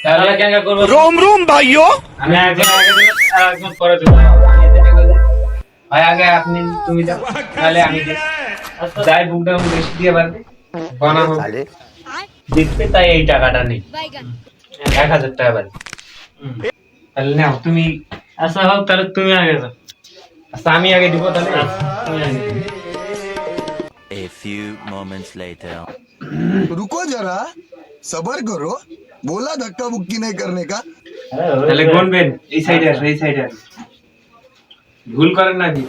তাহলে কেন করব? रोम रोम भाइयों। আমি আগে আর একজন পরে দেব। ভাই আগে আপনি তুমি যাও, তাহলে আমি যাই বুকটা বেশি দিয়ে পারবে বানাবো জিতবে, তাই এই টাকাটা নেই 1000 টাকা বাড়ি। তাহলে নাও তুমি। আচ্ছা হোক, তাহলে তুমি আগে যাও। আচ্ছা আমি আগে দিব তাহলে। তুমি আগে যাও। A few moments later. रुको जरा सबर करो बोला धक्का मुक्की नहीं करने का তাহলে গুনবেন এই সাইডে আসো, এই সাইডে আসো, ভুল করেন না জি।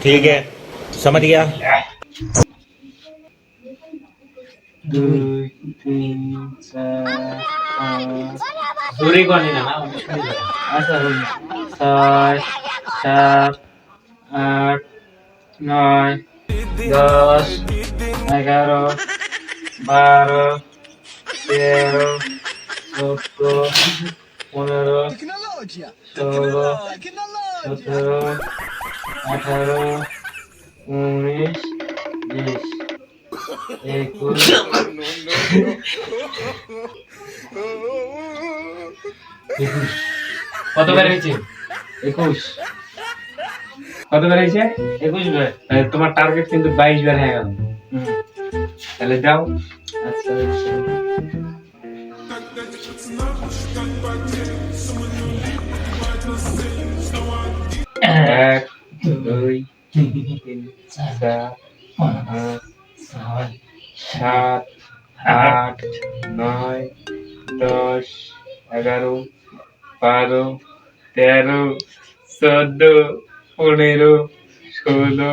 ठीक है समझ गया। 2 3 4 5 জোরে গনি না, আচ্ছা হোক। 6 7 8 9 10 11 12 13 14 15 16 17 18 19 20 21 কত বার হয়েছে? 21 কত বার হয়েছে? 21 বার। তাহলে তোমার টার্গেট কিন্তু 22 বার হয়ে গেল। তাহলে যাও। আচ্ছা এক 2 3 4 5 6 7 8 9 10 11 12 13 14 15 16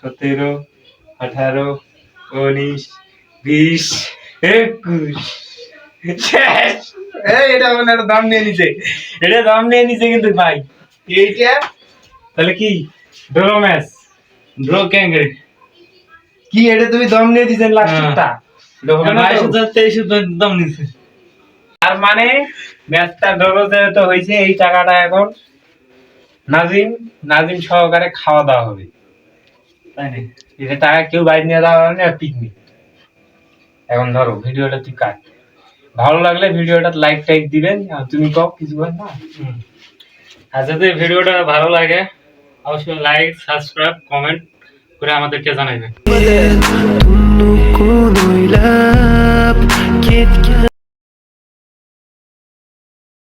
17 18 19 20 21 শেষ। এটা মানে একটা দাম নিয়ে নিছে, এটা দাম নিয়ে নিছে কিন্তু ভাই এইটা। তাহলে কি ড্র ম্যাচ, ড্র ক্যাঙ্গারি কি এটা তুমি দম নিয়ে দিছেন লাস্টটা, এটা হবে না? 22,23 দাম নিছে। আর মানে ম্যাচটা ড্র যেহেতু হয়েছে, এই টাকাটা এখন নাজিম নাজিম সহকারে খাওয়া দাওয়া হবে, তাই না? এটা টাকা কেউ বাইরে নিয়ে যাওয়া হবে না, পিকনিক। এখন ধরো ভিডিওটা তুই কাট, ভালো লাগলে ভিডিওটা লাইক টাইক দিবেন। আর তুমি কও কিছু বল না। আর যদি ভিডিওটা ভালো লাগে অবশ্যই লাইক, সাবস্ক্রাইব, কমেন্ট করে আমাদেরকে জানাবেন।